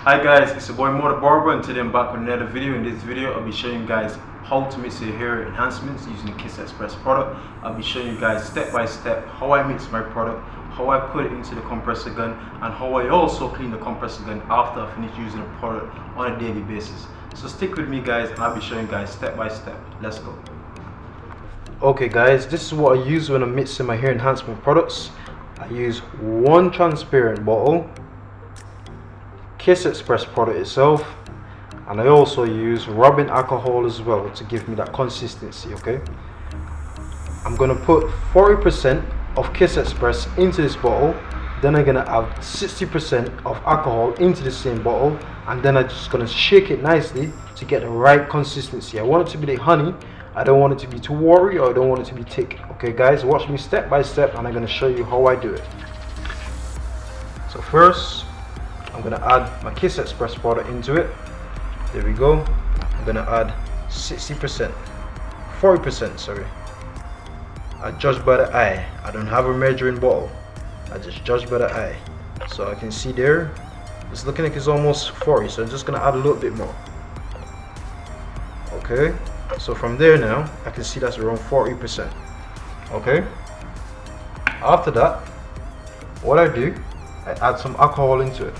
Hi guys, it's your boy Mo the Barber, and today I'm back with another video. In this video I'll be showing you guys how to mix your hair enhancements using the Kiss Express product. I'll be showing you guys step by step how I mix my product, how I put it into the compressor gun, and how I also clean the compressor gun after I finish using the product on a daily basis. So stick with me guys, and I'll be showing you guys step by step. Let's go. Okay guys, this is what I use when I'm mixing my hair enhancement products. I use one transparent bottle, Kiss Express product itself, and I also use rubbing alcohol as well to give me that consistency. Okay, I'm gonna put 40% of Kiss Express into this bottle, then I'm gonna add 60% of alcohol into the same bottle, and then I'm just gonna shake it nicely to get the right consistency. I want it to be the honey, I don't want it to be too watery, or I don't want it to be thick. Okay guys, watch me step by step and I'm gonna show you how I do it. So first I'm gonna add my Kiss Express product into it. There we go. I'm gonna add 60%, 40%, sorry. I judge by the eye. I don't have a measuring bottle. I just judge by the eye. So I can see there, it's looking like it's almost 40, so I'm just gonna add a little bit more. Okay, so from there now, I can see that's around 40%. Okay, after that, what I do, I add some alcohol into it.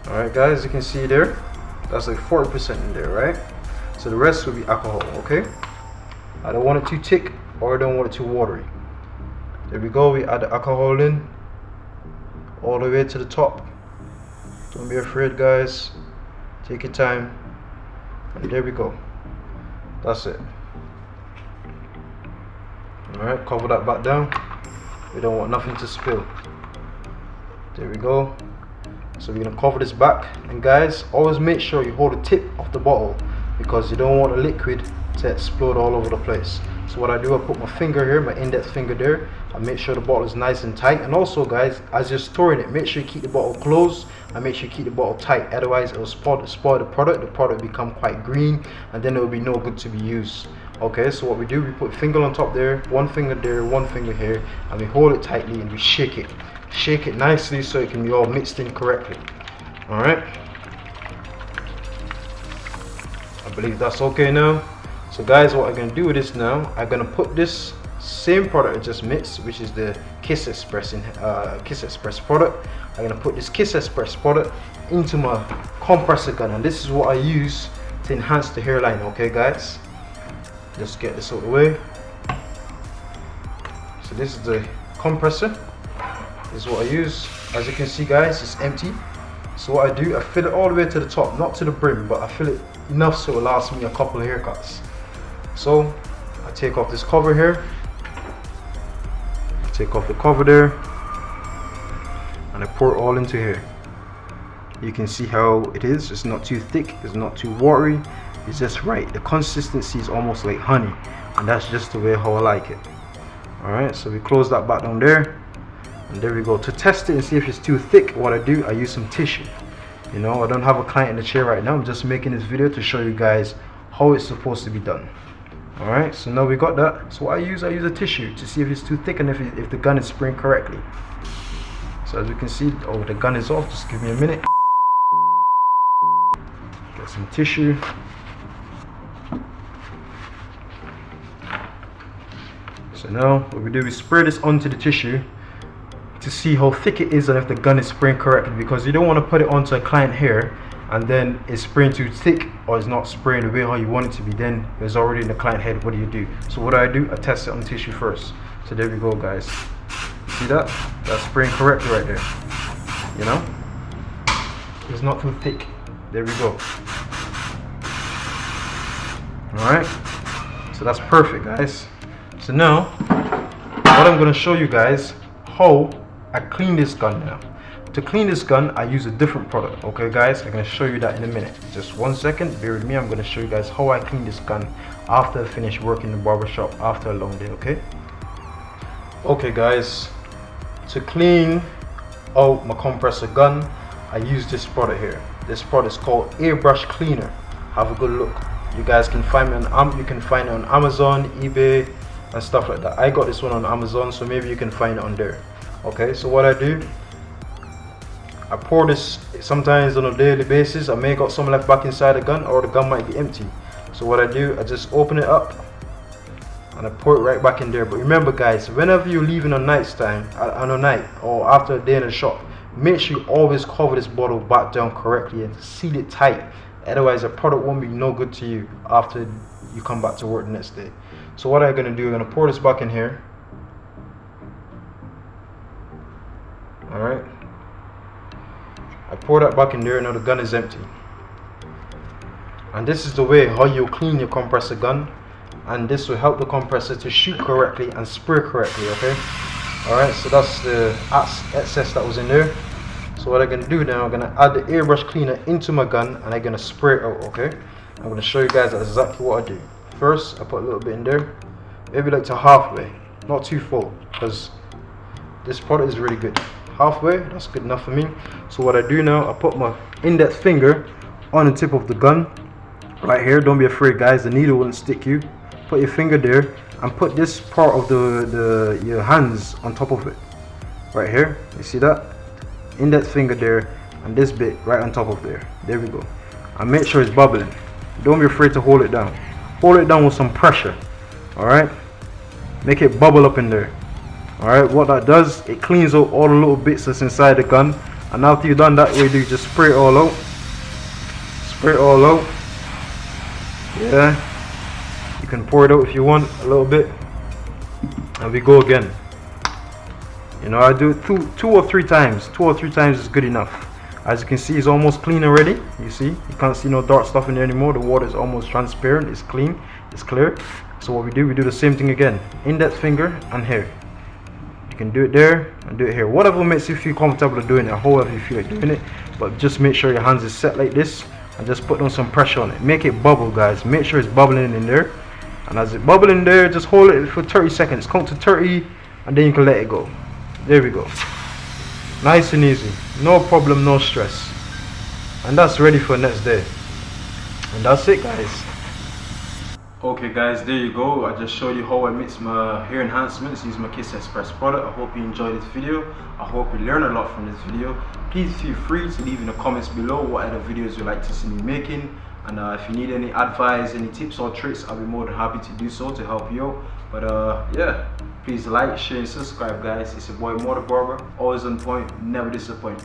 Alright guys, you can see there, that's like 40% in there, right? So the rest will be alcohol. Okay, I don't want it too thick or I don't want it too watery. There we go, we add the alcohol in all the way to the top. Don't be afraid guys, take your time, and there we go. That's it. Alright, cover that back down. We don't want nothing to spill. There we go. So we're gonna cover this back, and guys, always make sure you hold the tip of the bottle because you don't want the liquid to explode all over the place. So what I do, I put my finger here, my index finger there, and make sure the bottle is nice and tight. And also guys, as you're storing it, make sure you keep the bottle closed and make sure you keep the bottle tight, otherwise it will spoil the product will become quite green, and then it will be no good to be used. Okay, so what we do, we put finger on top there, one finger there, one finger here, and we hold it tightly and we shake it nicely so it can be all mixed in correctly. All right, I believe that's okay now. So guys, what I'm gonna do with this now, I'm gonna put this same product I just mixed, which is the Kiss Express product. I'm gonna put this Kiss Express product into my compressor gun, and this is what I use to enhance the hairline. Okay guys, just get this out of the way. So this is the compressor. This is what I use. As you can see guys, it's empty. So what I do, I fill it all the way to the top, not to the brim, but I fill it enough so it will last me a couple of haircuts. So I take off this cover here, take off the cover there, and I pour it all into here. You can see how it is. It's not too thick, it's not too watery, it's just right. The consistency is almost like honey, and that's just the way how I like it. Alright, so we close that back down there, and there we go. To test it and see if it's too thick, what I do, I use some tissue. You know, I don't have a client in the chair right now, I'm just making this video to show you guys how it's supposed to be done. Alright, so now we got that. So what I use a tissue to see if it's too thick and if the gun is spraying correctly. So as you can see, oh, the gun is off. Just give me a minute. Get some tissue. So now what we do, we spray this onto the tissue to see how thick it is and if the gun is spraying correctly, because you don't want to put it onto a client hair and then it's spraying too thick or it's not spraying the way how you want it to be. Then it's already in the client head. What do you do? So what I do, I test it on the tissue first. So there we go guys, see that? That's spraying correctly right there. You know, it's not too thick. There we go. Alright, so that's perfect guys. So now what I'm going to show you guys, how I clean this gun now. To clean this gun, I use a different product. Okay guys, I'm going to show you that in a minute. Just 1 second, bear with me. I'm going to show you guys how I clean this gun after I finish working in the barbershop after a long day. Okay guys, to clean out my compressor gun, I use this product here. This product is called Airbrush Cleaner. Have a good look. You guys can find it on Amazon, eBay, and stuff like that. I got this one on Amazon, so maybe you can find it on there. Okay, so what I do, I pour this sometimes on a daily basis. I may got some left back inside the gun, or the gun might be empty. So what I do, I just open it up and I pour it right back in there. But remember guys, whenever you're leaving on nighttime, on a night or after a day in the shop, make sure you always cover this bottle back down correctly and seal it tight. Otherwise the product won't be no good to you after you come back to work the next day. So what I'm gonna do, I'm gonna pour this back in here. Alright, I pour that back in there. Now the gun is empty. And this is the way how you clean your compressor gun, and this will help the compressor to shoot correctly and spray correctly. Okay, alright, so that's the excess that was in there. So what I'm gonna do now, I'm gonna add the airbrush cleaner into my gun and I'm gonna spray it out. Okay, I'm gonna show you guys exactly what I do. First, I put a little bit in there, maybe like to halfway, not too full, because this product is really good. Halfway, that's good enough for me. So what I do now, I put my index finger on the tip of the gun right here. Don't be afraid guys, the needle won't stick you. Put your finger there and put this part of your hands on top of it right here. You see that index finger there, and this bit right on top of there. There we go. And make sure it's bubbling. Don't be afraid to hold it down. Hold it down with some pressure. All right, make it bubble up in there. Alright, what that does, it cleans out all the little bits that's inside the gun. And after you've done that, what you do, just spray it all out. Spray it all out. Yeah, you can pour it out if you want a little bit, and we go again. You know, I do it two or three times. 2 or 3 times is good enough. As you can see, it's almost clean already. You see, you can't see no dark stuff in there anymore. The water is almost transparent. It's clean, it's clear. So what we do the same thing again. Index finger and here. You can do it there and do it here. Whatever makes you feel comfortable doing it, however you feel like doing it. But just make sure your hands is set like this and just put on some pressure on it. Make it bubble guys. Make sure it's bubbling in there. And as it bubbling in there, just hold it for 30 seconds. Count to 30 and then you can let it go. There we go. Nice and easy. No problem, no stress. And that's ready for next day. And that's it guys. Okay guys, there you go. I just showed you how I mix my hair enhancements using my Kiss Express product. I hope you enjoyed this video. I hope you learned a lot from this video. Please feel free to leave in the comments below what other videos you'd like to see me making. And if you need any advice, any tips or tricks, I'll be more than happy to do so to help you out. But yeah, please like, share and subscribe guys. It's your boy Mo the Barber, always on point, never disappoint.